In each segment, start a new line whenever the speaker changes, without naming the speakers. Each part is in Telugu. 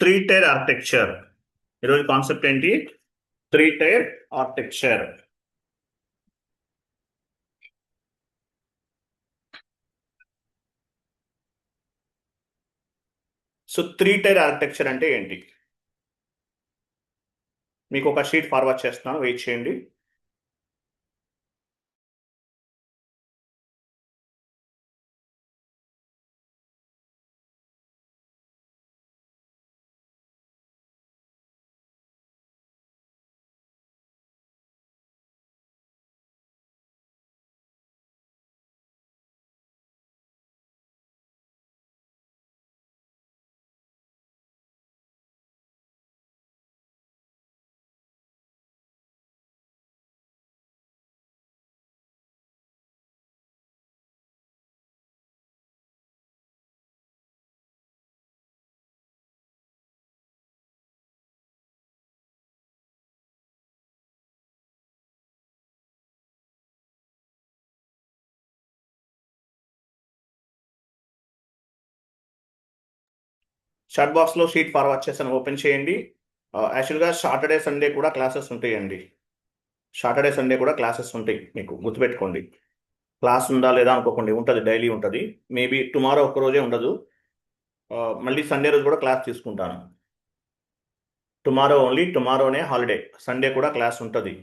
Three tier architecture. ఈరోజు కాన్సెప్ట్ ఏంటి? Three tier architecture. So three tier architecture అంటే ఏంటి? మీకు ఒక షీట్ ఫార్వర్డ్ చేస్తున్నాను, వెయిట్ చేయండి. చాట్ బాక్స్లో షీట్ ఫార్వర్డ్ చేస్తాను, ఓపెన్ చేయండి. యాక్చువల్గా సాటర్డే సండే కూడా క్లాసెస్ ఉంటాయండి. సాటర్డే సండే కూడా క్లాసెస్ ఉంటాయి, మీకు గుర్తుపెట్టుకోండి. క్లాస్ ఉందా లేదా అనుకోకండి, ఉంటుంది, డైలీ ఉంటుంది. మేబీ టుమారో ఒక్కరోజే ఉండదు. మళ్ళీ సండే రోజు కూడా క్లాస్ తీసుకుంటాను. టుమారోనే హాలిడే, సండే కూడా క్లాస్ ఉంటుంది,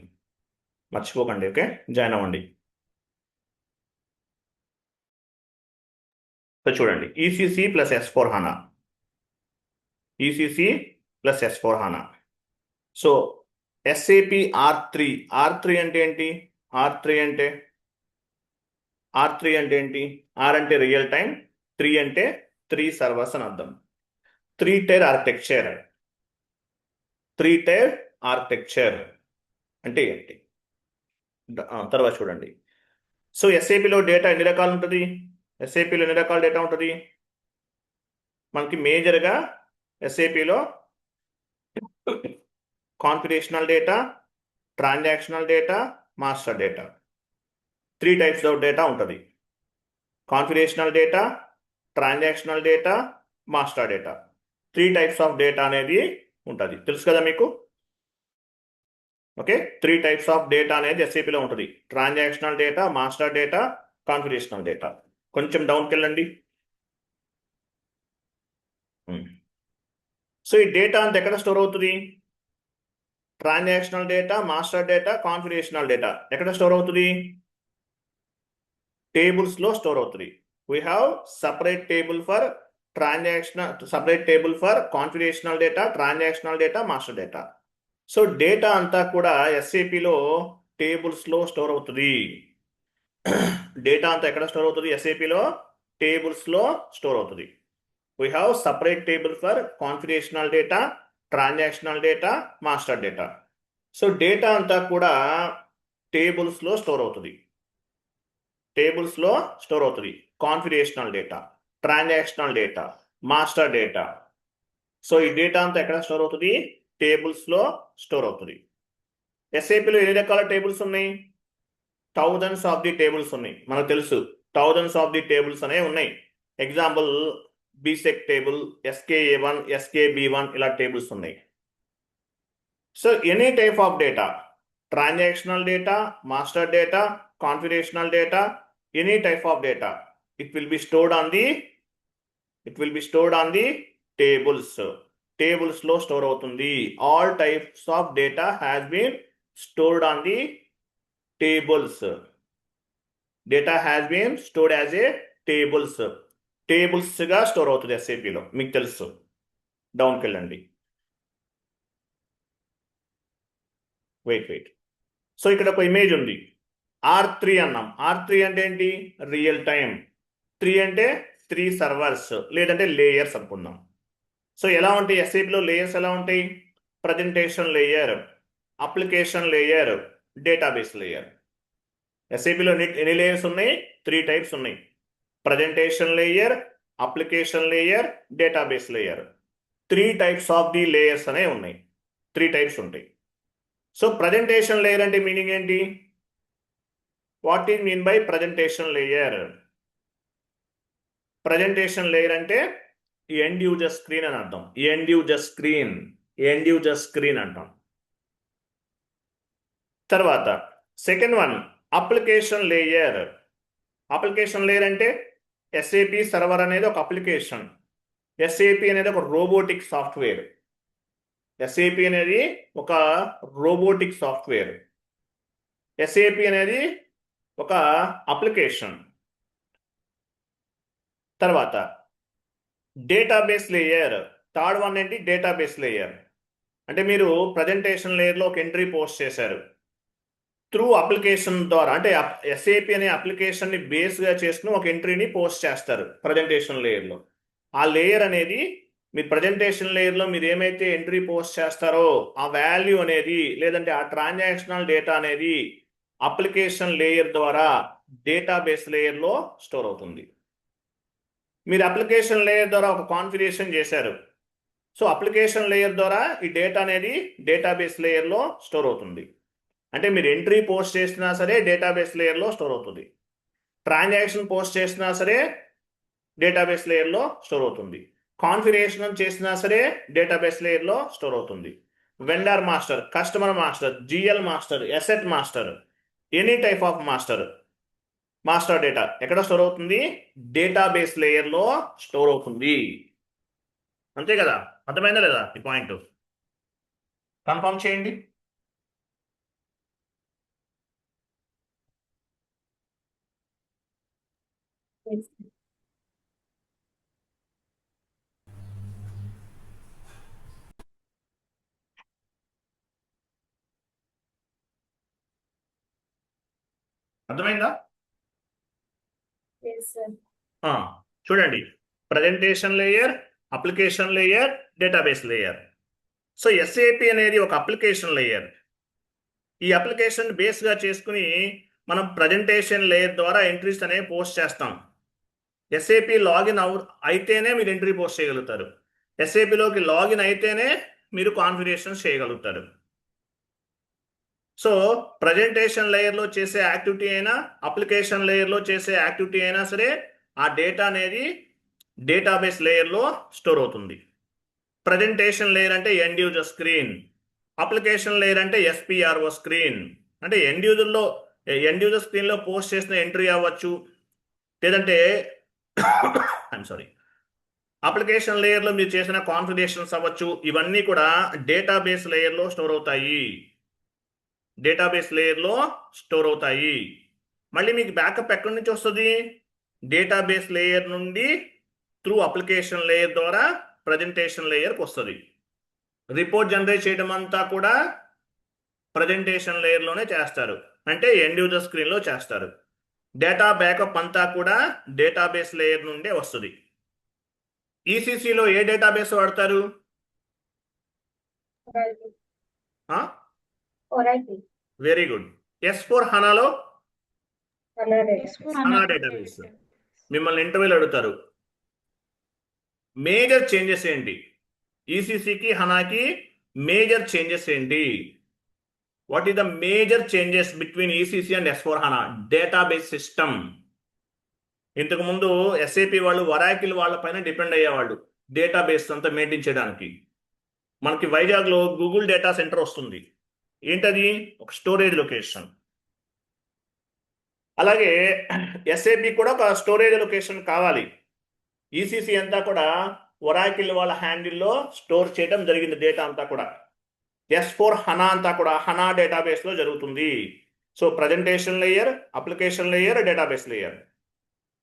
మర్చిపోకండి. ఓకే, జాయిన్ అవ్వండి. సో చూడండి, ECC plus S4 HANA. ECC plus S4 HANA. So SAP R3 అంటే ఏంటి? R3 అంటే ఏంటి? R అంటే రియల్ టైం, 3 అంటే 3 సర్వర్స్ అని అర్థం. త్రీ టైర్ ఆర్కిటెక్చర్ అంటే ఏంటి? తర్వాత చూడండి. సో ఎస్ఏపిలో డేటా ఎన్ని రకాలు ఉంటుంది? ఎస్ఏపిలో ఎన్ని రకాల డేటా ఉంటుంది? మనకి మేజర్గా ఎస్ఏపిలో configurational data, transactional data, master data, 3 types of data ఉంటుంది. Configurational data, transactional data, master data, 3 types of data అనేది ఉంటుంది, తెలుసు కదా మీకు? ఓకే, 3 టైప్స్ ఆఫ్ డేటా అనేది ఎస్ఏపిలో ఉంటుంది. Transactional data, master data, configurational data. కొంచెం డౌన్కి వెళ్ళండి. సో ఈ డేటా అంతా ఎక్కడ స్టోర్ అవుతుంది? Transactional data, master data, configurational data ఎక్కడ స్టోర్ అవుతుంది? టేబుల్స్ లో స్టోర్ అవుతుంది. We have separate table for configurational data, transactional data, master data. So data అంతా కూడా ఎస్ఏపిలో టేబుల్స్ లో స్టోర్ అవుతుంది. డేటా అంతా ఎక్కడ స్టోర్ అవుతుంది? ఎస్ఏపిలో టేబుల్స్ లో స్టోర్ అవుతుంది. We have separate table for configurational data, transactional data, master data. So data అంతా కూడా టేబుల్స్ లో స్టోర్ అవుతుంది. Configurational data, transactional data, master data. So ఈ డేటా అంతా ఎక్కడ స్టోర్ అవుతుంది? టేబుల్స్ లో స్టోర్ అవుతుంది. ఎస్ఏపిలో ఎన్ని రకాల టేబుల్స్ ఉన్నాయి? థౌజండ్స్ ఆఫ్ ది టేబుల్స్ ఉన్నాయి, మనకు తెలుసు. థౌజండ్స్ ఆఫ్ ది టేబుల్స్ అనేవి ఉన్నాయి. ఎగ్జాంపుల్ బీసెక్ టేబుల్, SKA1, SKB1 ఇలా టేబుల్స్ ఉన్నాయి. So any type of data, transactional data, master data, configurational data, any type of data, it will be stored on the tables లో స్టోర్ అవుతుంది. All types of data has been stored on the tables. Data has been stored as a tables గా స్టోర్ అవుతుంది ఎస్ఏపిలో, మీకు తెలుసు. డౌన్కి వెళ్ళండి. వెయిట్. సో ఇక్కడ ఒక ఇమేజ్ ఉంది, R3 అన్నాం. R3 అంటే ఏంటి? Real time. 3 అంటే 3 సర్వర్స్ లేదంటే లేయర్స్ అనుకుందాం. సో ఎలా ఉంటాయి ఎస్ఏపిలో లేయర్స్? ఎలా ఉంటాయి? Presentation layer, application layer, database layer. ఎస్ఏపిలో ఎన్ని లేయర్స్ ఉన్నాయి? 3 టైప్స్ ఉన్నాయి. Presentation layer, application layer, database layer. 3 types of the layers అనే ఉన్నాయి. 3 టైప్స్ ఉంటాయి. సో ప్రజెంటేషన్ లేయర్ అంటే మీనింగ్ ఏంటి? What is mean by presentation layer? Presentation layer అంటే ఎండ్ యూజర్ స్క్రీన్ అని అర్థం. ఎండ్ యూజర్ స్క్రీన్ అంటాం. తర్వాత second one application layer. Application layer అంటే ఎస్ఏపి సర్వర్ అనేది ఒక అప్లికేషన్. ఎస్ఏపి అనేది ఒక రోబోటిక్ సాఫ్ట్వేర్. ఎస్ఏపి అనేది ఒక రోబోటిక్ సాఫ్ట్వేర్. ఎస్ఏపి అనేది ఒక అప్లికేషన్. తర్వాత డేటాబేస్ లేయర్. థర్డ్ వన్ ఏంటి? Database layer. అంటే మీరు ప్రజెంటేషన్ లేయర్లో ఒక ఎంట్రీ పోస్ట్ చేశారు. త్రూ అప్లికేషన్ ద్వారా, అంటే ఎస్ఏపి అనే అప్లికేషన్ని బేస్గా చేసుకుని ఒక ఎంట్రీని పోస్ట్ చేస్తారు ప్రజెంటేషన్ లేయర్లో. ఆ లేయర్ అనేది మీ ప్రజెంటేషన్ లేయర్లో మీరు ఏమైతే ఎంట్రీ పోస్ట్ చేస్తారో ఆ వాల్యూ అనేది, లేదంటే ఆ ట్రాన్సాక్షనల్ డేటా అనేది అప్లికేషన్ లేయర్ ద్వారా డేటాబేస్ లేయర్లో స్టోర్ అవుతుంది. మీరు అప్లికేషన్ లేయర్ ద్వారా ఒక కాన్ఫిగరేషన్ చేశారు. సో అప్లికేషన్ లేయర్ ద్వారా ఈ డేటా అనేది డేటాబేస్ లేయర్లో స్టోర్ అవుతుంది. అంటే మీరు ఎంట్రీ పోస్ట్ చేసినా సరే డేటాబేస్ లేయర్లో స్టోర్ అవుతుంది. ట్రాన్సాక్షన్ పోస్ట్ చేసినా సరే డేటాబేస్ లేయర్లో స్టోర్ అవుతుంది. కాన్ఫిగరేషన్ చేసినా సరే డేటాబేస్ లేయర్లో స్టోర్ అవుతుంది. Vendor master, customer master, GL master, asset master, any type of master data ఎక్కడ స్టోర్ అవుతుంది? డేటాబేస్ లేయర్లో స్టోర్ అవుతుంది. అంతే కదా? అర్థమైందా లేదా ఈ పాయింట్? కన్ఫర్మ్ చేయండి. అర్థమైందా? చూడండి, presentation layer, application layer, database layer. So SAP అనేది ఒక అప్లికేషన్ లేయర్. ఈ అప్లికేషన్ బేస్గా చేసుకుని మనం ప్రజెంటేషన్ లేయర్ ద్వారా ఎంట్రీస్ అనేవి పోస్ట్ చేస్తాం. ఎస్ఏపి లాగిన్ అయితేనే మీరు ఎంట్రీ పోస్ట్ చేయగలుగుతారు. ఎస్ఏపిలోకి లాగిన్ అయితేనే మీరు కాన్ఫిగరేషన్ చేయగలుగుతారు. సో ప్రజెంటేషన్ లేయర్లో చేసే యాక్టివిటీ అయినా, అప్లికేషన్ లేయర్లో చేసే యాక్టివిటీ అయినా సరే ఆ డేటా అనేది డేటాబేస్ లేయర్లో స్టోర్ అవుతుంది. ప్రజెంటేషన్ లేయర్ అంటే end user screen, application layer అంటే ఎస్పిఆర్ఓ స్క్రీన్. అంటే ఎండ్ యూజర్ స్క్రీన్లో పోస్ట్ చేసిన ఎంట్రీ అవ్వచ్చు, లేదంటే అప్లికేషన్ లేయర్లో మీరు చేసిన కాన్ఫిగరేషన్స్ అవ్వచ్చు. ఇవన్నీ కూడా డేటాబేస్ లేయర్లో స్టోర్ అవుతాయి. మళ్ళీ మీకు బ్యాకప్ ఎక్కడి నుంచి వస్తుంది? డేటాబేస్ లేయర్ నుండి త్రూ అప్లికేషన్ లేయర్ ద్వారా ప్రజెంటేషన్ లేయర్కి వస్తుంది. రిపోర్ట్ జనరేట్ చేయడం అంతా కూడా ప్రజెంటేషన్ లేయర్లోనే చేస్తారు, అంటే ఎండ్ యూజర్ స్క్రీన్లో చేస్తారు. డేటా బ్యాకప్ అంతా కూడా డేటాబేస్ లేయర్ నుండే వస్తుంది. ఈసీసీలో ఏ డేటాబేస్ వాడతారు? Very good. S4 హనాలో హనా డేటాబేస్. మిమ్మల్ని ఇంటర్వ్యూలో అడుగుతారు, మేజర్ చేంజెస్ ఏంటి? ఈసీసీకి హనాకి మేజర్ చేంజెస్ ఏంటి? What is the major changes between ECC and S4 HANA? Database system. ఇంతకు ముందు ఎస్ఏపి వాళ్ళు వరాకిల్ వాళ్ళ పైన డిపెండ్ అయ్యేవాళ్ళు డేటాబేస్ అంతా మెయింటైన్ చేయడానికి. మనకి వైజాగ్లో గూగుల్ డేటా సెంటర్ వస్తుంది. ఏంటది? ఒక స్టోరేజ్ లొకేషన్. అలాగే ఎస్ఏపి కూడా ఒక స్టోరేజ్ లొకేషన్ కావాలి. ఈసీసీ అంతా కూడా ఒరాకిల్ వాళ్ళ హ్యాండిల్లో స్టోర్ చేయడం జరిగింది డేటా అంతా కూడా. S4 హనా అంతా కూడా హనా డేటాబేస్లో జరుగుతుంది. So presentation layer, application layer, database layer.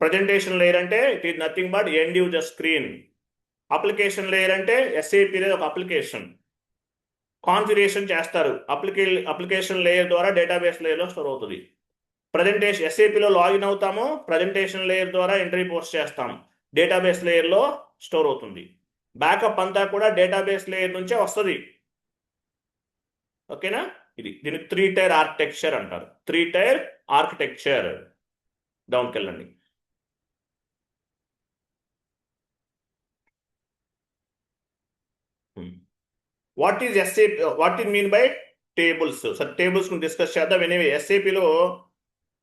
Presentation layer అంటే it is nothing but end user screen. Application layer అంటే ఎస్ఏపి అనేది ఒక అప్లికేషన్. కాన్ఫిగరేషన్ చేస్తారు, అప్లికేషన్ లేయర్ ద్వారా డేటాబేస్ లేయర్లో స్టోర్ అవుతుంది. ప్రజెంటేషన్ ఎస్ఏపిలో లాగిన్ అవుతాము, ప్రజెంటేషన్ లేయర్ ద్వారా ఎంట్రీ పోస్ట్ చేస్తాం, డేటాబేస్ లేయర్లో స్టోర్ అవుతుంది. బ్యాకప్ అంతా కూడా డేటాబేస్ లేయర్ నుంచే వస్తుంది. ఓకేనా? దీనికి 3 టైర్ ఆర్కిటెక్చర్ అంటారు. 3 టైర్ ఆర్కిటెక్చర్. డౌన్కి వెళ్ళండి. What is SAP? What is mean by tables? Sir tables discuss చేద్దాం. ఎనీవే ఎస్ఏపిలో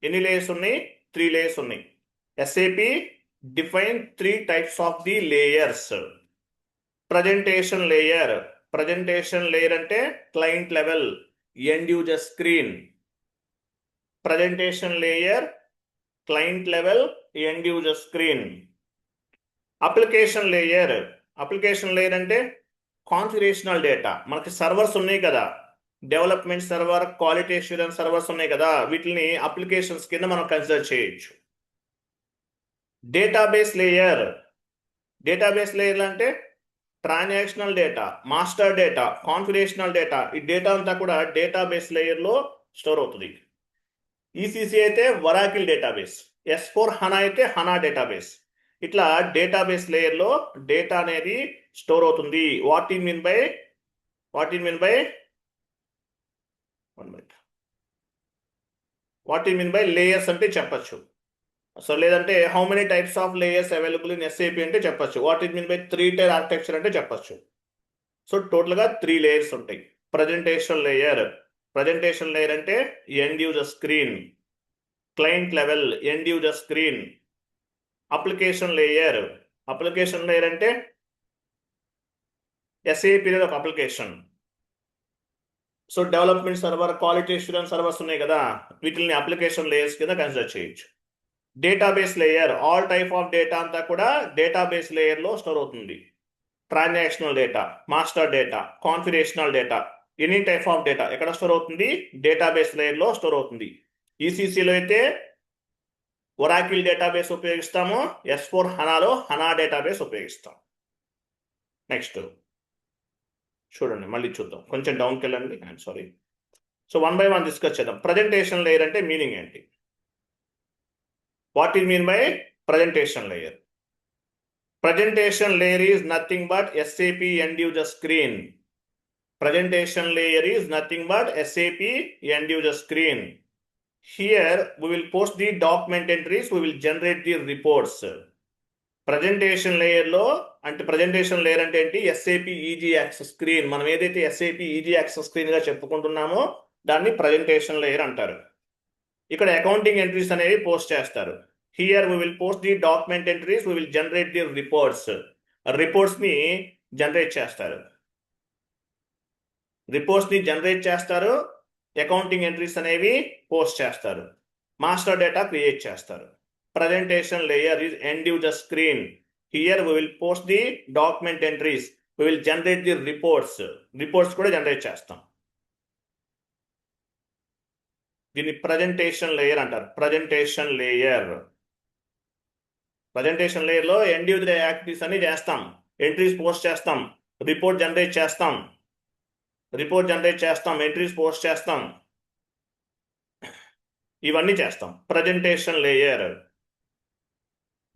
ఎన్ని లేయర్స్ ఉన్నాయి? 3 లేయర్స్ ఉన్నాయి. SAP define 3 types of the layers. Presentation layer అంటే client level, end user screen. Presentation layer, client level, end user screen. Application layer అంటే కాన్ఫిగరేషనల్ డేటా. మనకి సర్వర్స్ ఉన్నాయి కదా, development server, quality assurance servers ఉన్నాయి కదా, వీటిని అప్లికేషన్స్ కింద మనం కన్సిడర్ చేయొచ్చు. డేటాబేస్ లేయర్ అంటే transactional data, master data, configurational data. ఈ డేటా అంతా కూడా డేటాబేస్ లేయర్లో స్టోర్ అవుతుంది. ఈసీసీ అయితే వరాకిల్ డేటాబేస్, S4 హనా అయితే హనా డేటాబేస్. ఇట్లా డేటాబేస్ లేయర్లో డేటా అనేది స్టోర్ అవుతుంది. What in mean by layers అంటే చెప్పచ్చు. సో లేదంటే how many types of layers available in SAP అంటే చెప్పచ్చు. What in mean by 3 tyre architecture అంటే చెప్పచ్చు. సో టోటల్గా 3 లేయర్స్ ఉంటాయి. ప్రజెంటేషన్ లేయర్ అంటే end user screen, client level, end user screen. Application layer అంటే ఎస్ఏపి అనేది ఒక application. So development server, quality assurance servers ఉన్నాయి కదా, వీటిని అప్లికేషన్ లేయర్స్ కింద కన్సిడర్ చేయొచ్చు. Database layer, all type of data అంతా కూడా డేటాబేస్ లేయర్లో స్టోర్ అవుతుంది. Transactional data, master data, configurational data, any type of data ఎక్కడ స్టోర్ అవుతుంది? డేటాబేస్ లేయర్లో స్టోర్ అవుతుంది. ఈసీసీలో అయితే ఒరాకిల్ డేటాబేస్ ఉపయోగిస్తాము, S4 హనాలో హనా డేటాబేస్ ఉపయోగిస్తాం. నెక్స్ట్ చూడండి, మళ్ళీ చూద్దాం, కొంచెం డౌన్కి వెళ్ళండి, I'm sorry. So 1 by 1 discuss చేద్దాం. ప్రజెంటేషన్ లేయర్ అంటే మీనింగ్ ఏంటి? What is mean by presentation layer? Presentation layer is nothing but SAP end user screen. Presentation layer is nothing but SAP end user screen. Here we will post the document entries, we will generate the reports. Presentation లేయర్లో అంటే ప్రజెంటేషన్ లేయర్ అంటే ఏంటి? SAP easy access screen. మనం ఏదైతే SAP ఈజీ యాక్సెస్ స్క్రీన్గా చెప్పుకుంటున్నామో దాన్ని ప్రజెంటేషన్ లేయర్ అంటారు. ఇక్కడ అకౌంటింగ్ ఎంట్రీస్ అనేవి పోస్ట్ చేస్తారు. Here we will post the document entries, we will generate the reports. రిపోర్ట్స్ని జనరేట్ చేస్తారు, అకౌంటింగ్ ఎంట్రీస్ అనేవి పోస్ట్ చేస్తారు, మాస్టర్ డేటా క్రియేట్ చేస్తారు. Presentation layer is end user screen. Here we will post the document entries, we will generate the reports కూడా జనరేట్ చేస్తాం. దీన్ని ప్రజెంటేషన్ లేయర్ అంటారు. ప్రజెంటేషన్ లేయర్లో ఎండ్ యూజర్ యాక్టివిటీస్ అన్ని చేస్తాం, ఎంట్రీస్ పోస్ట్ చేస్తాం, రిపోర్ట్ జనరేట్ చేస్తాం, ఎంట్రీస్ పోస్ట్ చేస్తాం, ఇవన్నీ చేస్తాం. Presentation layer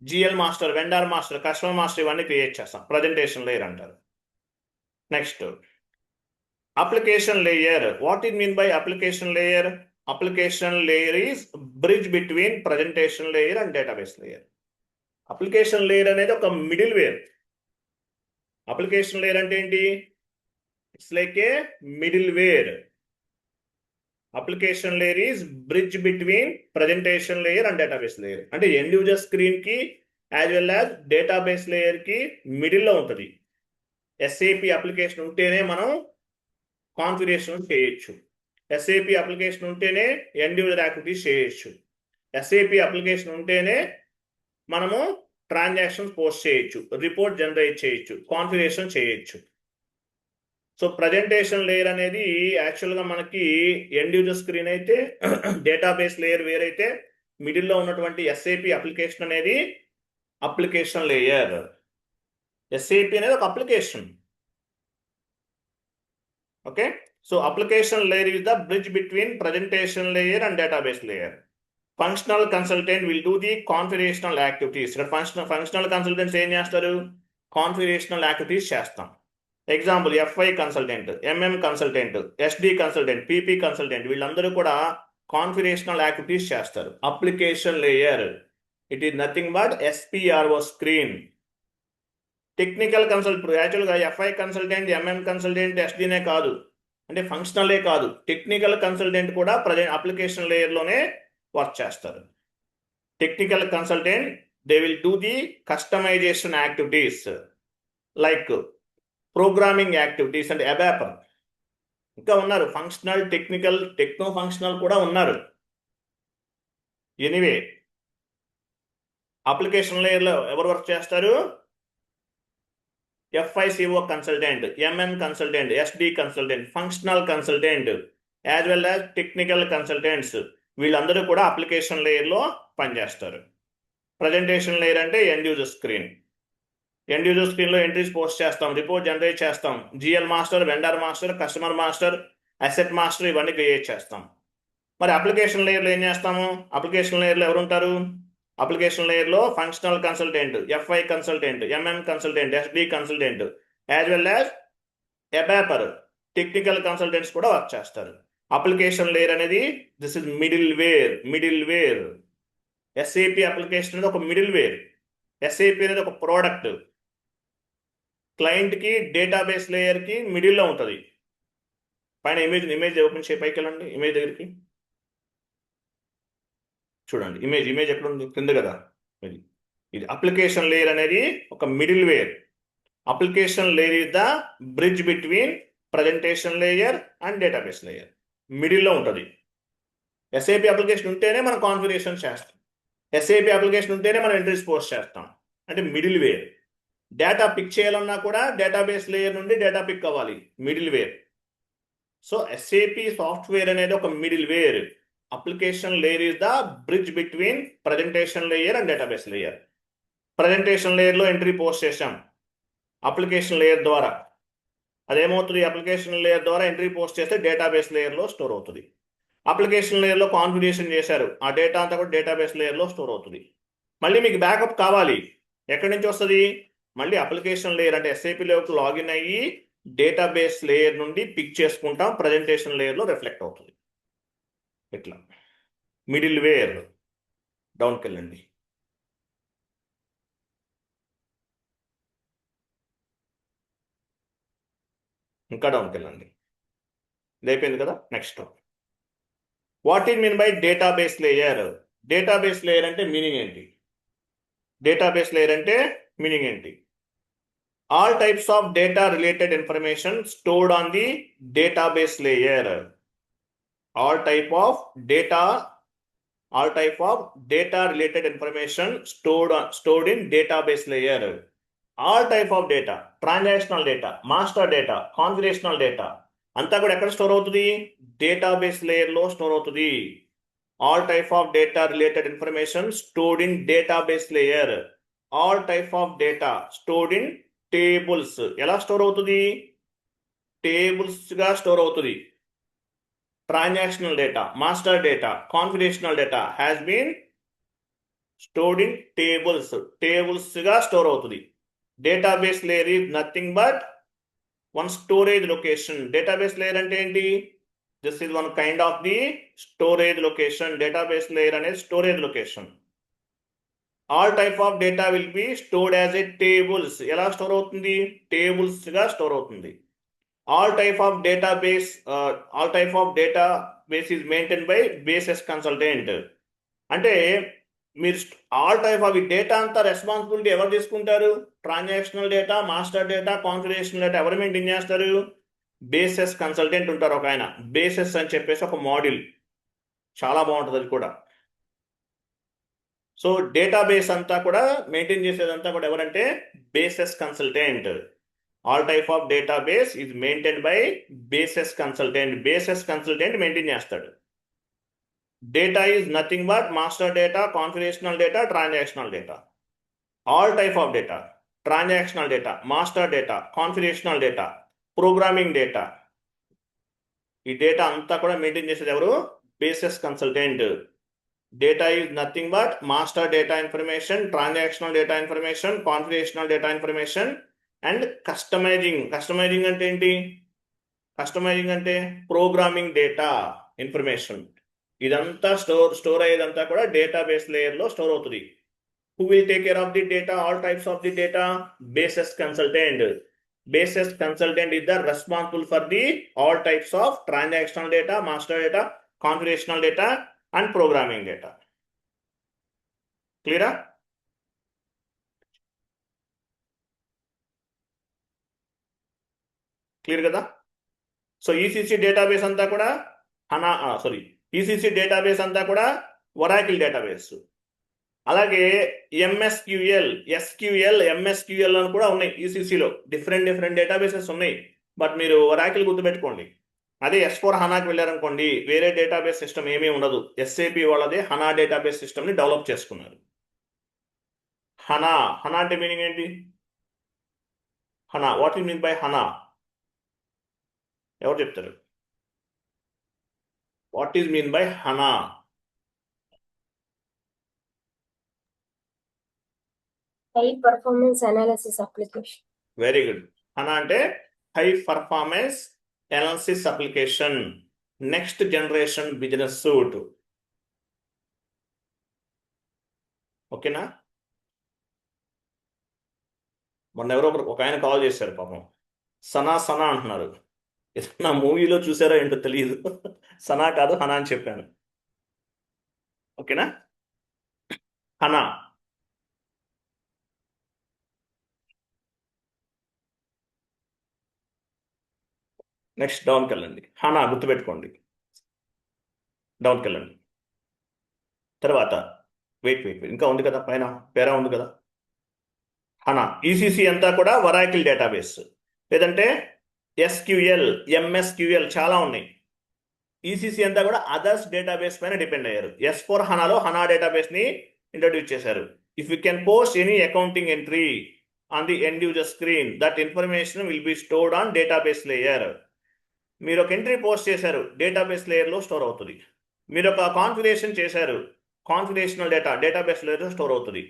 GL master, vendor master, customer master ఇవన్నీ క్రియేట్ చేస్తాం, ప్రజెంటేషన్ లేయర్ అంటారు. Next application layer. What it mean by application layer? Application layer is bridge between presentation layer and database layer. Application layer అనేది ఒక మిడిల్ వేర్. అప్లికేషన్ లేయర్ అంటే ఏంటి? It's like a middleware. Application layer is bridge between presentation layer and database layer. అంటే ఎండ్ యూజర్ స్క్రీన్ కి as well as database layer కి మిడిల్లో ఉంటుంది. SAP అప్లికేషన్ ఉంటేనే మనం కాన్ఫిగరేషన్ చేయొచ్చు, SAP అప్లికేషన్ ఉంటేనే ఎండ్ యూజర్ యాక్టివిటీస్ చేయొచ్చు, SAP అప్లికేషన్ ఉంటేనే మనము ట్రాన్సాక్షన్స్ పోస్ట్ చేయొచ్చు, రిపోర్ట్ జనరేట్ చేయొచ్చు, కాన్ఫిగరేషన్ చేయొచ్చు. సో ప్రజెంటేషన్ లేయర్ అనేది యాక్చువల్గా మనకి ఎండ్ యూజర్ స్క్రీన్ అయితే, డేటాబేస్ లేయర్ వేరైతే, మిడిల్లో ఉన్నటువంటి SAP అప్లికేషన్ అనేది అప్లికేషన్ లేయర్. SAP అనేది ఒక application. Okay, so application layer is the bridge between presentation layer and database layer. Functional consultant will do the configurational activities. ఇక్కడ ఫంక్షనల్ కన్సల్టెంట్స్ ఏం చేస్తారు? కాన్ఫిగరేషనల్ యాక్టివిటీస్ చేస్తాం. Example FI consultant, MM consultant, SD consultant, PP consultant, వీళ్ళందరూ కూడా కాన్ఫిగరేషనల్ యాక్టివిటీస్ చేస్తారు. Application layer it is nothing but SPRO screen. Technical consultant యాక్చువల్గా FI కన్సల్టెంట్, MM కన్సల్టెంట్, SDనే కాదు అంటే ఫంక్షనలే కాదు, టెక్నికల్ కన్సల్టెంట్ కూడా అప్లికేషన్ లేయర్లోనే వర్క్ చేస్తారు. Technical consultant they will do the customization activities like programming activities అంటే అబాపర్. ఇంకా ఉన్నారు ఫంక్షనల్, టెక్నికల్, టెక్నో ఫంక్షనల్ కూడా ఉన్నారు. ఎనీవే అప్లికేషన్ లేయర్లో ఎవరు వర్క్ చేస్తారు? FICO consultant, MN consultant, SD consultant, functional consultant as well as technical consultants, వీళ్ళందరూ కూడా అప్లికేషన్ లేయర్లో పనిచేస్తారు. ప్రజెంటేషన్ లేయర్ అంటే end user screen. End user స్క్రీన్లో ఎంట్రీస్ పోస్ట్ చేస్తాం, రిపోర్ట్ జనరేట్ చేస్తాం, GL master, vendor master, customer master, asset master ఇవన్నీ క్రియేట్ చేస్తాం. మరి అప్లికేషన్ లేయర్లో ఏం చేస్తాము? అప్లికేషన్ లేయర్లో ఎవరు ఉంటారు? అప్లికేషన్ లేయర్లో functional consultant, FI consultant, MM consultant, SD consultant as well as ABAPer technical consultants కూడా వర్క్ చేస్తారు. అప్లికేషన్ లేయర్ అనేది this is middleware. SAP application అనేది ఒక మిడిల్ వేర్. SAP అనేది ఒక ప్రోడక్ట్. క్లయింట్కి డేటాబేస్ లేయర్కి మిడిల్లో ఉంటుంది. పైన ఇమేజ్ ఓపెన్ చేయి, పైకి వెళ్ళండి ఇమేజ్ దగ్గరికి చూడండి. ఇమేజ్ ఎక్కడ ఉంది? కింద కదా. ఇది అప్లికేషన్ లేయర్ అనేది ఒక middleware. Application layer is the bridge between presentation layer and database layer. మిడిల్లో ఉంటుంది. SAP అప్లికేషన్ ఉంటేనే మనం కాన్ఫిగరేషన్ చేస్తాం. SAP అప్లికేషన్ ఉంటేనే మనం ఎంట్రీస్ పోస్ట్ చేస్తాం. అంటే మిడిల్ వేర్. డేటా పిక్ చేయాలన్నా కూడా డేటాబేస్ లేయర్ నుండి డేటా పిక్ అవ్వాలి, middleware. So SAP software అనేది ఒక middleware. Application layer is the bridge between presentation layer and database layer. Presentation లేయర్లో ఎంట్రీ పోస్ట్ చేసాం అప్లికేషన్ లేయర్ ద్వారా. అదేమవుతుంది? అప్లికేషన్ లేయర్ ద్వారా ఎంట్రీ పోస్ట్ చేస్తే డేటాబేస్ లేయర్లో స్టోర్ అవుతుంది. అప్లికేషన్ లేయర్లో కాన్ఫిగరేషన్ చేశారు, ఆ డేటా అంతా కూడా డేటాబేస్ లేయర్లో స్టోర్ అవుతుంది. మళ్ళీ మీకు బ్యాకప్ కావాలి, ఎక్కడి నుంచి వస్తుంది? మళ్ళీ అప్లికేషన్ లేయర్ అంటే SAPలోకి లాగిన్ అయ్యి డేటాబేస్ లేయర్ నుండి పిక్ చేసుకుంటాం, ప్రజెంటేషన్ లేయర్లో రిఫ్లెక్ట్ అవుతుంది. ఇట్లా మిడిల్ వేర్. డౌన్కి వెళ్ళండి. ఇంకా డౌన్కి వెళ్ళండి. ఇది అయిపోయింది కదా. Next, what is mean by database layer? Database layer అంటే మీనింగ్ ఏంటి? డేటాబేస్ లేయర్ అంటే మీనింగ్ ఏంటి? All types of data related information stored on the database layer. All type of data related information stored in database layer. All type of data, transactional data, master data, configurational data అంతా కూడా ఎక్కడ స్టోర్ అవుతుంది? డేటాబేస్ లేయర్ లో స్టోర్ అవుతుంది. All type of data related information stored in database layer. All type of data stored in tables. ఎలా స్టోర్ అవుతుంది? టేబుల్స్ గా స్టోర్ అవుతుంది. Transactional data, master data, configurational data has been stored in tables. Tables గా స్టోర్ అవుతుంది. Database layer is nothing but one storage location. Database layer అంటే ఏంటి? This is one kind of the storage location. Database layer అనేది storage location. All type of data will be stored as a tables. ఎలా స్టోర్ అవుతుంది? టేబుల్స్ గా స్టోర్ అవుతుంది. All type of database is maintained by basis consultant. అంటే మీరు ఆల్ టైప్ ఆఫ్ డేటా అంతా రెస్పాన్సిబిలిటీ ఎవరు తీసుకుంటారు? Transactional data, master data, configurational data ఎవరు మెయింటైన్ చేస్తారు? బేసిస్ కన్సల్టెంట్ ఉంటారు ఒక ఆయన. బేసిస్ అని చెప్పేసి ఒక మాడ్యూల్, చాలా బాగుంటుంది అది కూడా. సో డేటాబేస్ అంతా కూడా మెయింటైన్ చేసేదంతా కూడా ఎవరంటే basis consultant. All type of database is maintain by basis consultant. Basis consultant maintain చేస్తాడు. Data is nothing but master data, configurational data, transactional data. All type of data, transactional data, master data, configurational data, programming data, ఈ డేటా అంతా కూడా మెయింటైన్ చేసేది ఎవరు? Basis consultant. Data is nothing but master data information, transactional data information, configurational data information and customizing అంటే ఏంటి? కస్టమైజింగ్ అంటే ప్రోగ్రామింగ్ డేటా ఇన్ఫర్మేషన్. ఇదంతా స్టోర్ అయ్యేదంతా కూడా డేటాబేస్ లేయర్ లో స్టోర్ అవుతుంది. Who will take care of the data? All types of the data. Basis consultant. Basis consultant is the responsible for the all types of transactional data, master data, configurational data and programming data. Clear? Clear కదా? సో ఈసీసీ డేటాబేస్ అంతా కూడా ఈసీసీ డేటాబేస్ అంతా కూడా ఒరాకిల్ డేటాబేస్. అలాగే ఎంఎస్క్యూఎల్, ఎస్క్యూఎల్, ఎంఎస్క్యూఎల్ అని కూడా ఉన్నాయి ఈసీసీలో. డిఫరెంట్ డేటాబేసెస్ ఉన్నాయి. బట్ మీరు ఒరాకిల్ గుర్తుపెట్టుకోండి. అదే S4 హనాకి వెళ్ళారనుకోండి, వేరే డేటాబేస్ సిస్టమ్ ఏమీ ఉండదు. ఎస్ఏపి వాళ్ళదే హనా డేటాబేస్ సిస్టమ్ని డెవలప్ చేసుకున్నారు. హనా అంటే మీనింగ్ ఏంటి? HANA, what you mean by HANA? ఎవరు చెప్తారు? What is mean by HANA?
High performance analysis application.
Very good. HANA అంటే high performance analysis application, next generation business suite. ఓకేనా? మొన్న ఎవరో ఒక ఆయన కాల్ చేశారు పాపం, సనా అంటున్నారు. నా మూవీలో చూసారో ఏంటో తెలియదు. సనా కాదు, హనా అని చెప్పాను. ఓకేనా? హనా. నెక్స్ట్ డౌన్కి వెళ్ళండి. హనా గుర్తుపెట్టుకోండి. డౌన్కి వెళ్ళండి. తర్వాత వెయిట్ ఇంకా ఉంది కదా, పైన పేరా ఉంది కదా. హనా ఈసీసీ అంతా కూడా వరాకిల్ డేటాబేస్, లేదంటే ఎస్క్యూఎల్, ఎంఎస్క్యూఎల్ చాలా ఉన్నాయి. ఈసీసీ అంతా కూడా అదర్స్ డేటాబేస్ పైన డిపెండ్ అయ్యారు. S4 హనాలో హనా డేటాబేస్ ని ఇంట్రడ్యూస్ చేశారు. If you can post any accounting entry on the end user screen, that information will be stored on database layer. మీరు ఒక ఎంట్రీ పోస్ట్ చేశారు, డేటాబేస్ లేయర్లో స్టోర్ అవుతుంది. మీరు ఒక కాన్ఫిగరేషన్ చేశారు, కాన్ఫిగరేషనల్ డేటాబేస్ లేయర్లో స్టోర్ అవుతుంది.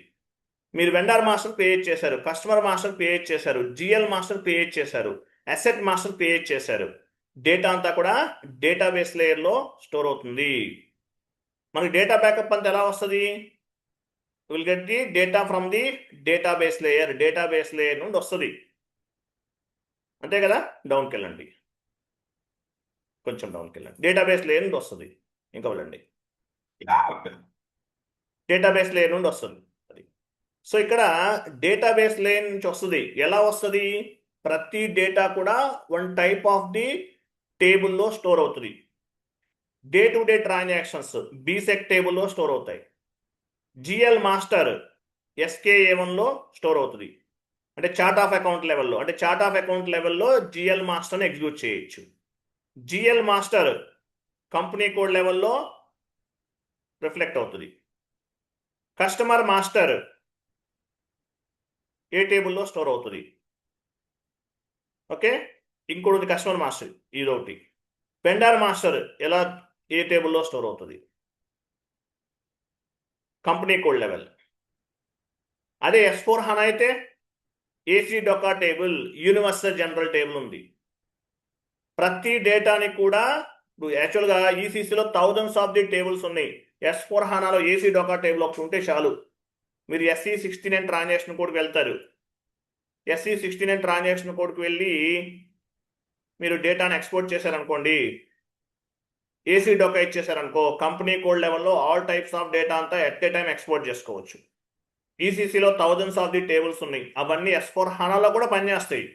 మీరు వెండర్ మాస్టర్ క్రియేట్ చేశారు, కస్టమర్ మాస్టర్ క్రియేట్ చేశారు, జిఎల్ మాస్టర్ క్రియేట్ చేశారు, అసెట్ మాస్టర్ క్రియేట్ చేశారు. డేటా అంతా కూడా డేటాబేస్ లేయర్లో స్టోర్ అవుతుంది. మనకి డేటా బ్యాకప్ అంతా ఎలా వస్తుంది? Will get the data from the database layer నుండి వస్తుంది. అంతే కదా? డౌన్కి వెళ్ళండి, కొంచెం డౌన్కి వెళ్ళండి. డేటాబేస్ లేయర్ నుండి వస్తుంది. ఇంకా వెళ్ళండి, డేటాబేస్ లేయర్ నుండి వస్తుంది అది. సో ఇక్కడ డేటాబేస్ లేయర్ నుంచి వస్తుంది. ఎలా వస్తుంది? ప్రతి డేటా కూడా వన్ టైప్ ఆఫ్ ది టేబుల్లో స్టోర్ అవుతుంది. డే టు డే ట్రాన్సాక్షన్స్ బీసెక్ టేబుల్లో స్టోర్ అవుతాయి. జిఎల్ మాస్టర్ SKA1లో స్టోర్ అవుతుంది. అంటే చార్ట్ ఆఫ్ అకౌంట్ లెవెల్లో, అంటే చార్ట్ ఆఫ్ అకౌంట్ లెవెల్లో జిఎల్ మాస్టర్ని ఎగ్జిక్యూట్ చేయొచ్చు. జిఎల్ మాస్టర్ కంపెనీ కోడ్ లెవెల్లో రిఫ్లెక్ట్ అవుతుంది. కస్టమర్ మాస్టర్ ఏ టేబుల్లో స్టోర్ అవుతుంది. ఓకే, ఇంకోటి కస్టమర్ మాస్టర్, ఇదొకటి. వెండర్ మాస్టర్ ఎలా, ఏ టేబుల్లో స్టోర్ అవుతుంది? Company code level. అదే S4 హనా అయితే ACDOCA table, universal general table ఉంది. ప్రతి డేటాని కూడా ఇప్పుడు యాక్చువల్గా ఈసీసీలో థౌజండ్స్ ఆఫ్ ది టేబుల్స్ ఉన్నాయి. S4 హనాలో ఏసీ డొకా టేబుల్ ఒకటి ఉంటే చాలు. మీరు SE69 ట్రాన్సాక్షన్ కోడ్కి వెళ్తారు. SE69 ట్రాన్సాక్షన్ కోడ్కి వెళ్ళి మీరు డేటాను ఎక్స్పోర్ట్ చేశారనుకోండి, ఏసీ డొకా ఇచ్చేసారనుకో, కంపెనీ కోడ్ లెవెల్లో ఆల్ టైప్స్ ఆఫ్ డేటా అంతా ఎట్ ఏ టైం ఎక్స్పోర్ట్ చేసుకోవచ్చు. ఈసీసీలో థౌజండ్స్ ఆఫ్ ది టేబుల్స్ ఉన్నాయి. అవన్నీ S4 హనాలో కూడా పనిచేస్తాయి.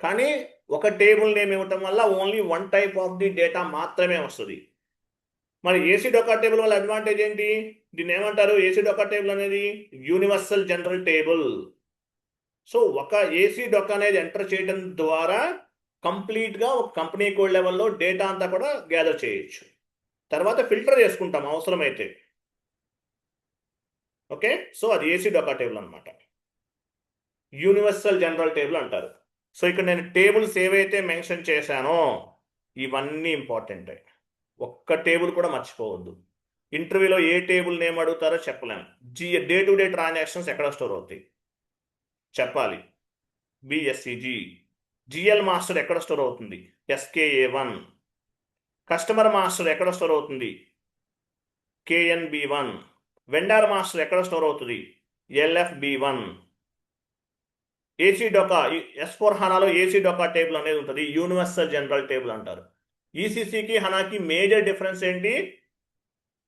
కానీ ఒక టేబుల్ నేమ్ ఇవ్వటం వల్ల only one type of the data మాత్రమే వస్తుంది. మరి ఏసీ డొకా టేబుల్ వల్ల అడ్వాంటేజ్ ఏంటి? దీన్ని ఏమంటారు? ఏసీ డొకా టేబుల్ అనేది యూనివర్సల్ జనరల్ టేబుల్. సో ఒక ఏసీ డొకా అనేది ఎంటర్ చేయడం ద్వారా కంప్లీట్గా ఒక కంపెనీ కోడ్ లెవెల్లో డేటా అంతా కూడా గ్యాదర్ చేయొచ్చు. తర్వాత ఫిల్టర్ చేసుకుంటాం అవసరమైతే. ఓకే, సో అది ఏసీ డొకా టేబుల్ అనమాట, యూనివర్సల్ జనరల్ టేబుల్ అంటారు. సో ఇక్కడ నేను టేబుల్స్ ఏవైతే మెన్షన్ చేశానో ఇవన్నీ ఇంపార్టెంట్. ఒక్క టేబుల్ కూడా మర్చిపోవద్దు. ఇంటర్వ్యూలో ఏ టేబుల్ నేమ్ అడుగుతారో చెప్పలేము. డే టు డే ట్రాన్సాక్షన్స్ ఎక్కడ స్టోర్ అవుతాయి చెప్పాలి. బిఎస్సిజి. జిఎల్ మాస్టర్ ఎక్కడ స్టోర్ అవుతుంది? SKA1. కస్టమర్ మాస్టర్ ఎక్కడ స్టోర్ అవుతుంది? KNB1. వెండర్ మాస్టర్ ఎక్కడ స్టోర్ అవుతుంది? LFB1. ఏసీ డొకా, S4 హనాలో ఏసీ డొకా టేబుల్ అనేది ఉంటుంది, యూనివర్సల్ జనరల్ టేబుల్ అంటారు. ఈసీసీకి హనాకి మేజర్ డిఫరెన్స్ ఏంటి?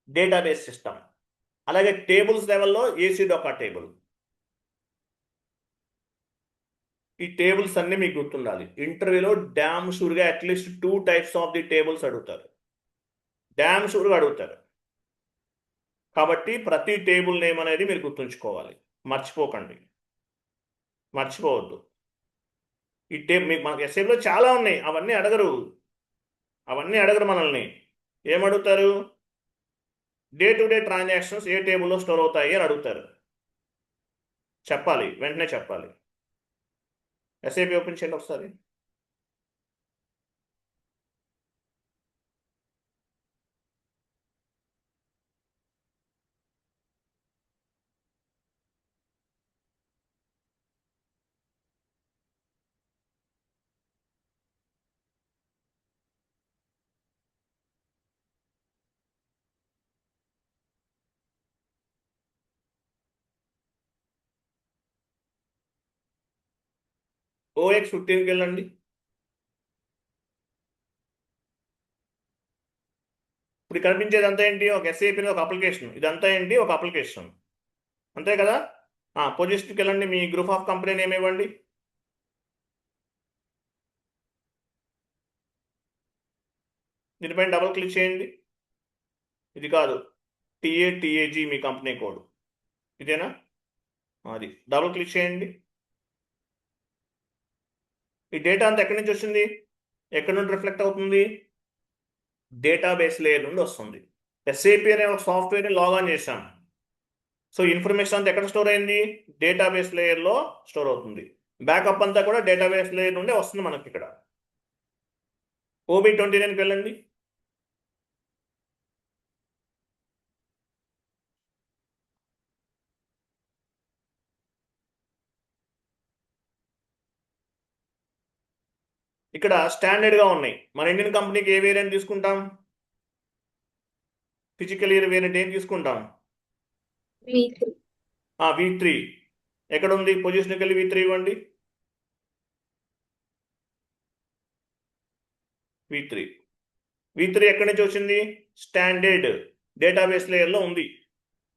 Database system. అలాగే టేబుల్స్ లెవెల్లో ఏసీ డొకా టేబుల్. ఈ టేబుల్స్ అన్ని మీకు గుర్తుండాలి. ఇంటర్వ్యూలో డ్యామ్ షూర్గా at least 2 types of the tables అడుగుతారు. డ్యామ్ షూర్గా అడుగుతారు. కాబట్టి ప్రతి టేబుల్ నేమ్ అనేది మీరు గుర్తుంచుకోవాలి. మర్చిపోకండి, మర్చిపోవద్దు. ఈ మీకు మనకి ఎస్ఏలో చాలా ఉన్నాయి, అవన్నీ అడగరు మనల్ని. ఏమడుగుతారు? డే టు డే ట్రాన్సాక్షన్స్ ఏ టేబుల్లో స్టోర్ అవుతాయి అని అడుగుతారు. చెప్పాలి, వెంటనే చెప్పాలి. ఎస్ఏపి ఓపెన్ చేయండి ఒకసారి. OX15కి వెళ్ళండి. ఇప్పుడు కనిపించేది అంతా ఏంటి? ఒక ఎస్ఏపి ఒక అప్లికేషన్. ఇదంతా ఏంటి? ఒక అప్లికేషన్, అంతే కదా? పొజిషన్కి వెళ్ళండి. మీ గ్రూప్ ఆఫ్ కంపెనీ నేమ్ ఇవ్వండి. దీనిపైన డబుల్ క్లిక్ చేయండి. ఇది కాదు, TAG మీ కంపెనీ కోడ్ ఇదేనా? అది డబుల్ క్లిక్ చేయండి. ఈ డేటా అంతా ఎక్కడి నుంచి వచ్చింది? ఎక్కడి నుండి రిఫ్లెక్ట్ అవుతుంది? డేటాబేస్ లేయర్ నుండి వస్తుంది. ఎస్ఏపి అనే ఒక సాఫ్ట్వేర్ని లాగాన్ చేశాం. సో ఇన్ఫర్మేషన్ అంతా ఎక్కడ స్టోర్ అయింది? డేటాబేస్ లేయర్లో స్టోర్ అవుతుంది. బ్యాకప్ అంతా కూడా డేటాబేస్ లేయర్ నుండి వస్తుంది మనకి. ఇక్కడ OB29కి వెళ్ళండి. ఇక్కడ స్టాండర్డ్గా ఉన్నాయి. మన ఇండియన్ కంపెనీకి ఏ వేరియంట్ తీసుకుంటాం? ఫిజికల్ ఇయర్ వేరియంట్ ఏం తీసుకుంటాం?
V3.
V3 ఎక్కడ ఉంది? పొజిషన్కి వెళ్ళి V3 ఇవ్వండి. V3 ఎక్కడి నుంచి వచ్చింది? స్టాండర్డ్ డేటాబేస్ లేయర్లో ఉంది.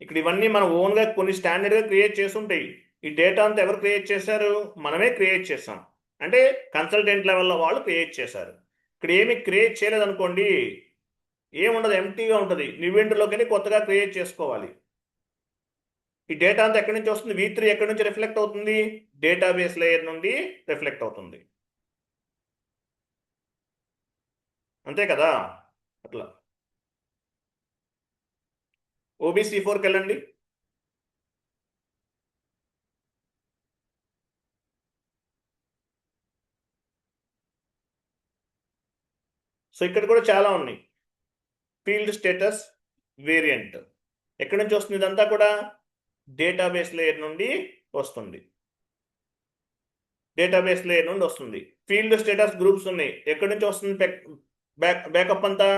ఇక్కడ ఇవన్నీ మనం ఓన్గా కొన్ని స్టాండర్డ్గా క్రియేట్ చేసి ఉంటాయి. ఈ డేటా అంతా ఎవరు క్రియేట్ చేశారు? మనమే క్రియేట్ చేసాం. అంటే కన్సల్టెంట్ లెవెల్లో వాళ్ళు క్రియేట్ చేశారు. ఇక్కడ ఏమి క్రియేట్ చేయలేదనుకోండి, ఏముండదు, ఎంటీగా ఉంటుంది. నివెంట్లోకి కొత్తగా క్రియేట్ చేసుకోవాలి. ఈ డేటా అంతా ఎక్కడి నుంచి వస్తుంది? V3 ఎక్కడి నుంచి రిఫ్లెక్ట్ అవుతుంది? డేటాబేస్ లేయర్ నుండి రిఫ్లెక్ట్ అవుతుంది, అంతే కదా? అట్లా OBC4కి వెళ్ళండి. సో ఇక్కడ కూడా చాలా ఉన్నాయి. ఫీల్డ్ స్టేటస్ వేరియంట్ ఎక్కడి నుంచి వస్తుంది? ఇదంతా కూడా డేటాబేస్ లేయర్ నుండి వస్తుంది. డేటాబేస్ లేయర్ నుండి వస్తుంది. ఫీల్డ్ స్టేటస్ గ్రూప్స్ ఉన్నాయి. ఎక్కడి నుంచి వస్తుంది? బ్యాకప్ అంతా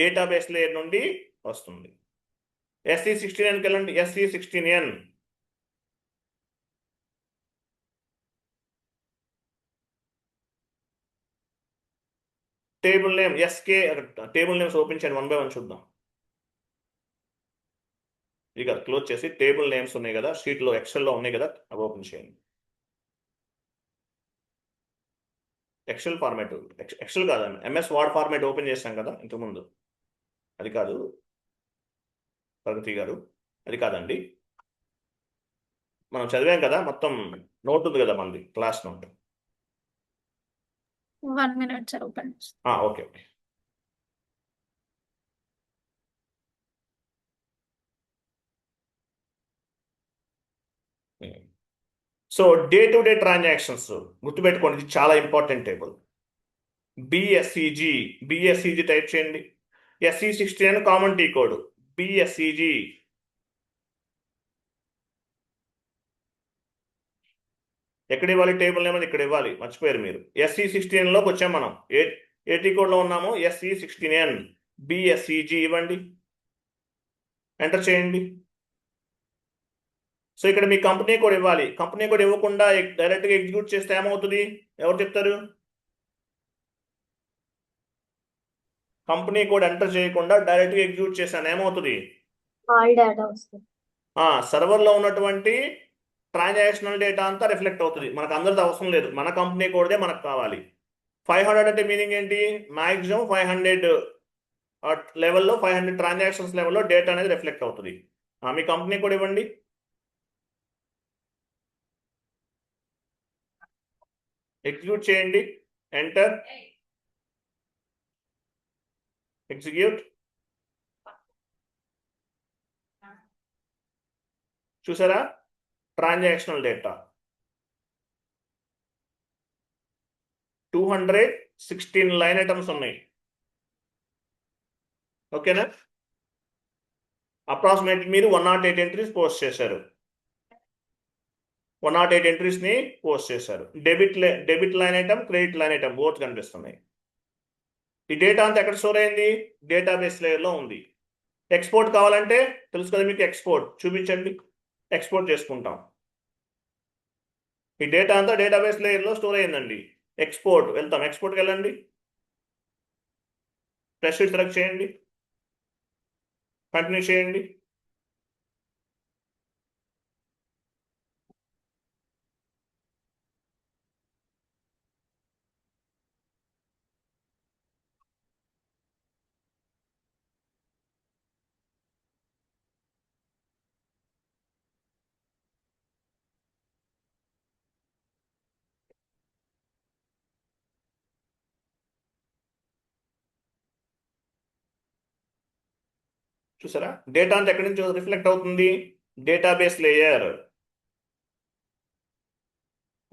డేటాబేస్ లేయర్ నుండి వస్తుంది. SE16Nకి వెళ్ళండి. SE16N table name SK. Table names open చేయండి, 1 by 1 చూద్దాం. ఇక క్లోజ్ చేసి టేబుల్ నేమ్స్ ఉన్నాయి కదా షీట్లో, ఎక్సెల్లో ఉన్నాయి కదా, అవి ఓపెన్ చేయండి. ఎక్సెల్ ఫార్మాట్, ఎక్సెల్ కాదండి, MS వర్డ్ ఫార్మాట్ ఓపెన్ చేశాం కదా ఇంతకుముందు. అది కాదు ప్రగతి గారు, అది కాదండి. మనం చదివాం కదా, మొత్తం నోట్ ఉంది కదా మనది, class note.
1 minute sir, open.
Okay. So day to day transactions గుర్తుపెట్టుకోండి, ఇది చాలా ఇంపార్టెంట్ టేబుల్. BSEG టైప్ చేయండి. SE16 common T code. BSEG ఎక్కడ ఇవ్వాలి? టేబుల్ నేమ్ ఇక్కడ ఇవ్వాలి, మర్చిపోయారు మీరు. SE16లోకి వచ్చాం మనం. ఏ టీ కోడ్లో ఉన్నాము? SE16N. BSEG ఇవ్వండి, ఎంటర్ చేయండి. సో ఇక్కడ మీ కంపెనీ కోడ్ ఇవ్వాలి. కంపెనీ కోడ్ ఇవ్వకుండా డైరెక్ట్గా ఎగ్జిక్యూట్ చేస్తే ఏమవుతుంది? ఎవరు చెప్తారు? కంపెనీ కోడ్ ఎంటర్ చేయకుండా డైరెక్ట్గా ఎగ్జిక్యూట్ చేశాను, ఏమవుతుంది?
All data వస్తుంది.
సర్వర్లో ఉన్నటువంటి ట్రాన్సాక్షనల్ డేటా అంతా రిఫ్లెక్ట్ అవుతుంది. మనకు అందరిది అవసరం లేదు, మన కంపెనీ కోడ్దే మనకు కావాలి. 500 అంటే మీనింగ్ ఏంటి? మ్యాక్సిమం 500 లెవెల్లో 500 ట్రాన్సాక్షన్స్ లెవెల్లో డేటా అనేది రిఫ్లెక్ట్ అవుతుంది. మీ కంపెనీ కోడ్ ఇవ్వండి. ఎగ్జిక్యూట్ చేయండి. ఎంటర్. ఎగ్జిక్యూట్. చూసారా? ట్రాన్సాక్షనల్ డేటా 216 లైన్ ఐటమ్స్ ఉన్నాయి. ఓకేనా? అప్రాక్సిమేట్లీ మీరు 108 ఎంట్రీస్ పోస్ట్ చేశారు. 108 ఎంట్రీస్ని పోస్ట్ చేశారు. Debit line item, credit line item both కనిపిస్తున్నాయి. ఈ డేటా అంతా ఎక్కడ స్టోర్ అయింది? డేటాబేస్ లేయర్లో ఉంది. ఎక్స్పోర్ట్ కావాలంటే తెలుసు కదా మీకు, ఎక్స్పోర్ట్ చూపించండి, ఎక్స్పోర్ట్ చేసుకుంటాం. ఈ డేటా అంతా డేటాబేస్ లేయర్లో స్టోర్ అయిందండి. ఎక్స్పోర్ట్ వెళ్తాం, ఎక్స్పోర్ట్కి వెళ్ళండి, ఫ్రెష్ షీట్ సెలెక్ట్ చేయండి, కంటిన్యూ చేయండి. చూసారా? డేటా అంతా ఎక్కడి నుంచి రిఫ్లెక్ట్ అవుతుంది? Database layer.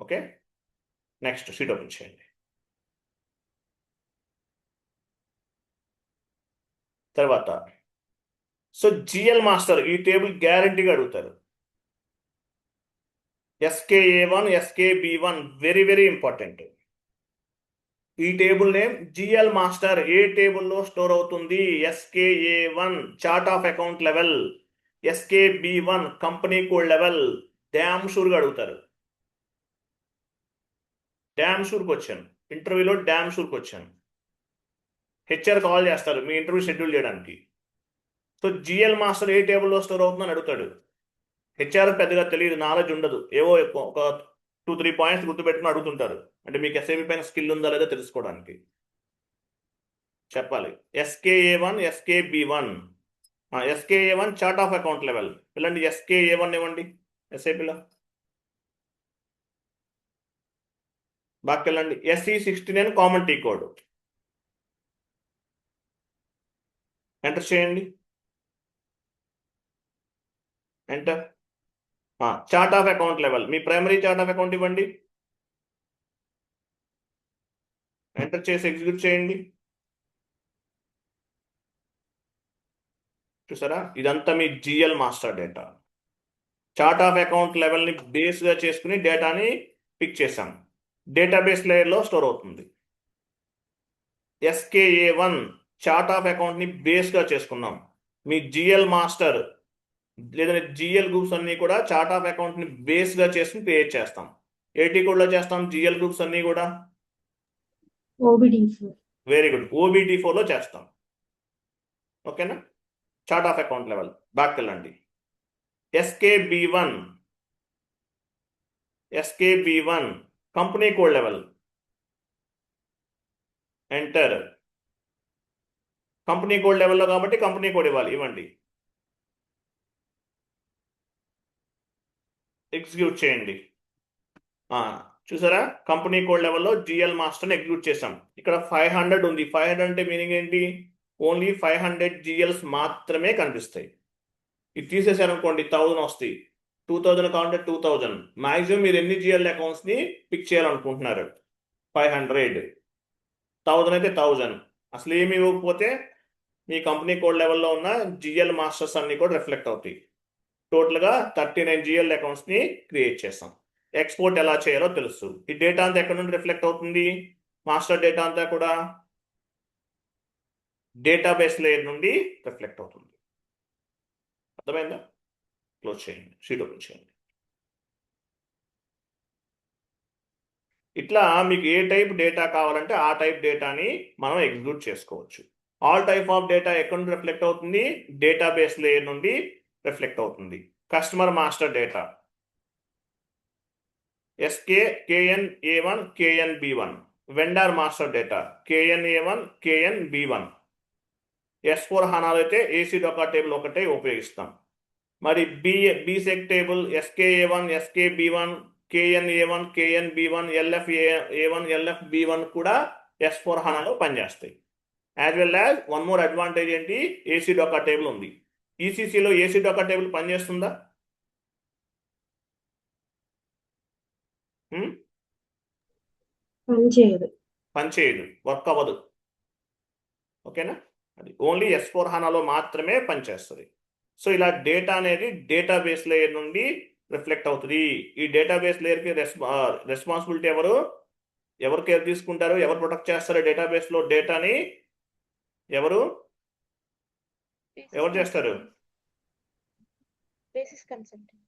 Okay, next sheet open చేయండి. తర్వాత సో జిఎల్ మాస్టర్ ఈ టేబుల్ గ్యారంటీగా అడుగుతారు. SKA1, SKB1 very very important. ఈ టేబుల్ నేమ్ జిఎల్ మాస్టర్ ఏ టేబుల్లో స్టోర్ అవుతుంది? SKA1 chart of account level, SKB1 company code level. Damn షూర్గా అడుగుతారు. డ్యామ్ షూర్కి వచ్చాను, ఇంటర్వ్యూలో డ్యామ్ షూర్కి వచ్చాను. హెచ్ఆర్ కాల్ చేస్తారు మీ ఇంటర్వ్యూ షెడ్యూల్ చేయడానికి. సో జిఎల్ మాస్టర్ ఏ టేబుల్లో స్టోర్ అవుతుందని అడుగుతాడు. హెచ్ఆర్ పెద్దగా తెలియదు, నాలెడ్జ్ ఉండదు, ఏవో ఒక 2-3 పాయింట్స్ గుర్తుపెట్టుకుని అడుగుతుంటారు. అంటే మీకు ఎస్ఐబి పైన స్కిల్ ఉందా లేదా తెలుసుకోవడానికి చెప్పాలి. SKA1, SKB1. SKA1 chart of account level. వెళ్ళండి, SKA1 ఇవ్వండి ఎస్ఐపిలో. బాగా వెళ్ళండి. SE69 common T code enter చేయండి. Enter. Chart of account level, మీ ప్రైమరీ చార్ట్ ఆఫ్ అకౌంట్ ఇవ్వండి. ఎంటర్ చేసి ఎగ్జిక్యూట్ చేయండి. చూసారా? ఇదంతా మీ GL master data. Chart of account లెవెల్ని బేస్గా చేసుకుని డేటాని పిక్ చేశాం. డేటాబేస్ లేయర్లో స్టోర్ అవుతుంది. SKA1 చార్ట్ ఆఫ్ అకౌంట్ని బేస్గా చేసుకున్నాం. మీ జిఎల్ మాస్టర్ లేదంటే జిఎల్ గ్రూప్స్ అన్నీ కూడా చార్ట్ ఆఫ్ అకౌంట్ని బేస్గా చేసుకుని క్రియేట్ చేస్తాం. ఏటీ కోడ్లో చేస్తాం జిఎల్ గ్రూప్స్ అన్నీ కూడా.
OBD4.
వెరీ గుడ్, OBD4లో చేస్తాం. ఓకేనా? Chart of account level back వెళ్ళండి. SKB1 company code level. Enter. Company code లెవెల్లో కాబట్టి కంపెనీ కోడ్ ఇవ్వండి. ఎగ్జిక్యూట్ చేయండి. చూసారా? కంపెనీ కోడ్ లెవెల్లో జిఎల్ మాస్టర్ని ఎగ్జిక్యూట్ చేసాం. ఇక్కడ 500 ఉంది. 500 అంటే మీనింగ్ ఏంటి? ఓన్లీ 500 జిఎల్స్ మాత్రమే కనిపిస్తాయి. ఇది తీసేసారనుకోండి 1000 వస్తాయి. 2000 కావాలంటే 2000. మ్యాక్సిమం మీరు ఎన్ని జిఎల్ అకౌంట్స్ని పిక్ చేయాలనుకుంటున్నారు? 500. 1000 అయితే 1000. అసలు ఏమి ఇవ్వకపోతే మీ కంపెనీ కోడ్ లెవెల్లో ఉన్న జిఎల్ మాస్టర్స్ అన్ని కూడా రిఫ్లెక్ట్ అవుతాయి. టోటల్గా 39 జిఎల్ అకౌంట్స్ని క్రియేట్ చేస్తాం. ఎక్స్పోర్ట్ ఎలా చేయాలో తెలుసు. ఈ డేటా అంతా ఎక్కడ నుండి రిఫ్లెక్ట్ అవుతుంది? మాస్టర్ డేటా అంతా కూడా డేటాబేస్ లేయర్ నుండి రిఫ్లెక్ట్ అవుతుంది. అర్థమైందా? క్లోజ్ చేయండి, షీట్ ఓపెన్ చేయండి. ఇట్లా మీకు ఏ టైప్ డేటా కావాలంటే ఆ టైప్ డేటాని మనం ఎగ్జిక్యూట్ చేసుకోవచ్చు. ఆల్ టైప్ ఆఫ్ డేటా ఎక్కడ నుండి రిఫ్లెక్ట్ అవుతుంది? డేటాబేస్ లేయర్ నుండి రిఫ్లెక్ట్ అవుతుంది. Customer master data SK KNA1 KNB1 vendor master data KNA1 KNB1 S4 హనాలో అయితే ఏసీ డొకా టేబుల్ ఒకటే ఉపయోగిస్తాం. మరి బీసెక్ టేబుల్ ఎస్కేఏ1 ఎస్కేబి1 కేఎన్ఏ1 కేఎన్బి1 ఎల్ఎఫ్ఏ1 ఎల్ఎఫ్బి1 కూడా S4 హనాలో పనిచేస్తాయి. As well as one more advantage ఏంటి, ఏసీ డొకా టేబుల్ ఉంది. ఈసీసీలో ఏసీ డొకా టేబుల్ పనిచేస్తుందా? పనిచేయదు, వర్క్ అవ్వదు. ఓకేనా, అది ఓన్లీ S4 హనాలో మాత్రమే పనిచేస్తుంది. సో ఇలా డేటా అనేది డేటాబేస్ లేయర్ నుండి రిఫ్లెక్ట్ అవుతుంది. ఈ డేటాబేస్ లేయర్కి రెస్పాన్సిబిలిటీ ఎవరు కేర్ తీసుకుంటారు, ఎవరు ప్రొటెక్ట్ చేస్తారు డేటాబేస్లో డేటాని? ఎవరు చేస్తారు?
Basis consultant.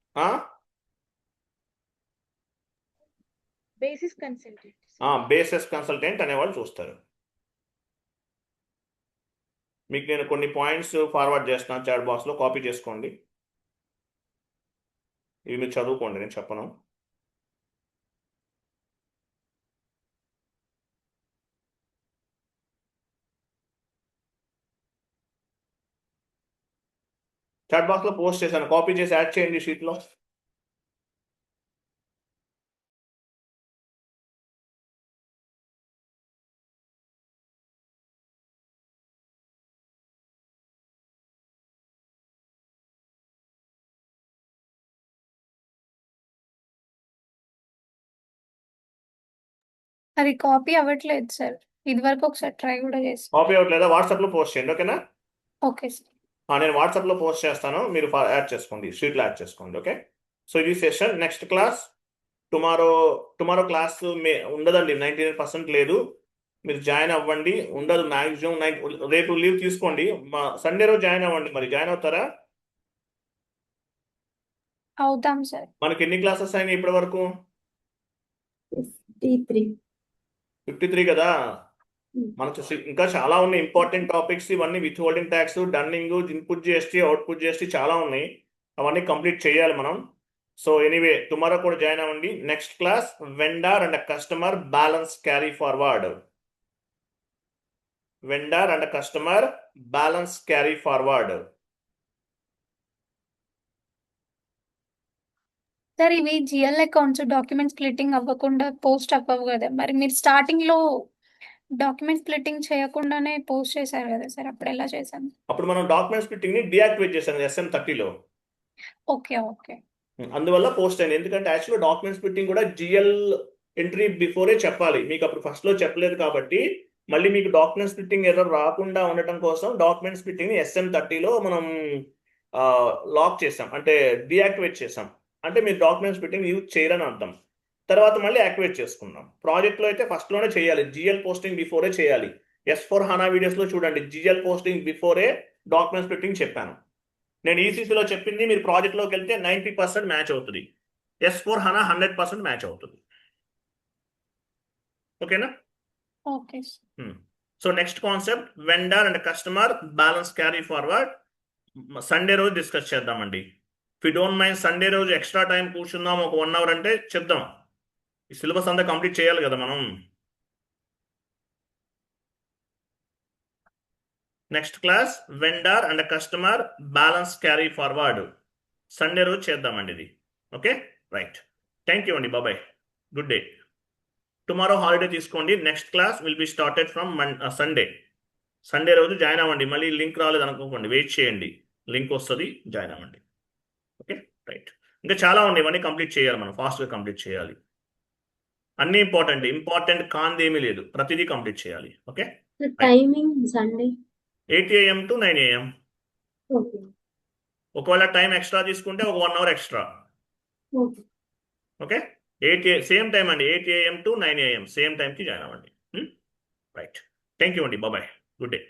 బేసిస్ కన్సల్టెంట్
అనేవాళ్ళు చూస్తారు. మీకు నేను కొన్ని పాయింట్స్ ఫార్వర్డ్ చేస్తున్నాను చాట్ బాక్స్లో, కాపీ చేసుకోండి. ఇవి మీరు చదువుకోండి, నేను చెప్పను. చాట్ బాక్స్లో పోస్ట్ చేశాను, కాపీ చేసి యాడ్ చేయండి షీట్లో.
అది కాపీ అవ్వట్లేదు సార్. ఇది వరకు ఒకసారి ట్రై కూడా చేస్తాను.
కాపీ అవ్వట్లేదా? వాట్సాప్లో పోస్ట్ చేయండి, ఓకేనా?
Okay sir.
నేను వాట్సాప్లో పోస్ట్ చేస్తాను, మీరు యాడ్ చేసుకోండి, షీట్లో యాడ్ చేసుకోండి. ఓకే, సో ఇది session. Next class tomorrow class ఉండదండి, 99% లేదు. మీరు జాయిన్ అవ్వండి, ఉండదు మ్యాక్సిమం. రేపు లీవ్ తీసుకోండి, సండే రోజు జాయిన్ అవ్వండి. మరి జాయిన్ అవుతారా?
అవుతాం సార్.
మనకి ఎన్ని క్లాసెస్ అయినాయి ఇప్పటి వరకు? 53 కదా. మనకు ఇంకా చాలా ఉన్నాయి ఇంపార్టెంట్ టాపిక్స్. ఇవన్నీ with holding tax, dunning, input GST, output GST చాలా ఉన్నాయి. అవన్నీ కంప్లీట్ చేయాలి మనం. సో ఎనీవే, టుమారో కూడా జాయిన్ అవ్వండి. Next class vendor and customer balance carry forward. Vendor and customer balance carry forward.
Sir ఇవి జిఎల్ అకౌంట్స్ డాక్యుమెంట్ స్ప్లిట్టింగ్ అవ్వకుండా పోస్ట్ అవ్వవు కదా, మరి మీరు స్టార్టింగ్ లో డాక్యుమెంట్ స్ప్లిట్టింగ్ చేయకుండానే పోస్ట్ చేశారు కదా సార్, అప్పుడు ఎలా చేశాను?
అప్పుడు మనం డాక్యుమెంట్ స్ప్లిట్టింగ్ ని డియాక్టివేట్ చేశాం SM30లో.
Okay okay.
అందువల్ల పోస్ట్ అయింది. ఎందుకంటే యాక్చువల్గా డాక్యుమెంట్ స్ప్లిట్టింగ్ కూడా జిఎల్ ఎంట్రీ బిఫోరే చెప్పాలి. మీకు అప్పుడు ఫస్ట్ లో చెప్పలేదు కాబట్టి మళ్ళీ మీకు డాక్యుమెంట్ స్ప్లిట్టింగ్ ఎర్రర్ రాకుండా ఉండటం కోసం డాక్యుమెంట్ స్ప్లిట్టింగ్ ని SM30లో మనం లాక్ చేసాం, అంటే డియాక్టివేట్ చేసాం. అంటే మీరు డాక్యుమెంట్ స్ప్లిట్టింగ్ యూజ్ చేయరని అర్థం. తర్వాత మళ్ళీ యాక్టివేట్ చేసుకున్నాం. ప్రాజెక్ట్లో అయితే ఫస్ట్లోనే చేయాలి, జిఎల్ పోస్టింగ్ బిఫోరే చేయాలి. S4 హనా వీడియోస్లో చూడండి, GL posting before document splitting చెప్పాను. నేను ఈసీసీలో చెప్పింది మీరు ప్రాజెక్ట్లోకి వెళ్తే 90% మ్యాచ్ అవుతుంది. S4 హనా 100% మ్యాచ్ అవుతుంది. ఓకేనా?
Okay.
So next concept vendor and customer balance carry forward Sunday రోజు డిస్కస్ చేద్దామండి. If you don't mind Sunday రోజు ఎక్స్ట్రా టైం కూర్చుందాం, ఒక 1 hour అంటే చెప్దాం. ఈ సిలబస్ అంతా కంప్లీట్ చేయాలి కదా మనం. Next class vendor and customer balance carry forward Sunday రోజు చేద్దామండి ఇది. Okay, right. థ్యాంక్ యూ అండి, బాబాయ్, గుడ్ డే. టుమారో హాలిడే తీసుకోండి. Next class will be started from Sunday రోజు జాయిన్ అవ్వండి. మళ్ళీ లింక్ రాలేదు అనుకోకండి, వెయిట్ చేయండి, లింక్ వస్తుంది, జాయిన్ అవ్వండి. Okay, right. ఇంకా చాలా ఉన్నాయి, ఇవన్నీ కంప్లీట్ చేయాలి మనం, ఫాస్ట్గా కంప్లీట్ చేయాలి. అన్ని ఇంపార్టెంట్ కాంది ఏమీ లేదు, ప్రతిదీ కంప్లీట్ చేయాలి. Okay,
timing Sunday
8 AM to 9 AM. ఒకవేళ టైం ఎక్స్ట్రా తీసుకుంటే ఒక 1 hour extra. Okay, same time అండి, 8 AM to 9 AM సేమ్ టైంకి జాయిన్ అవ్వండి. రైట్, థ్యాంక్ యూ అండి, బాబాయ్, గుడ్ డే.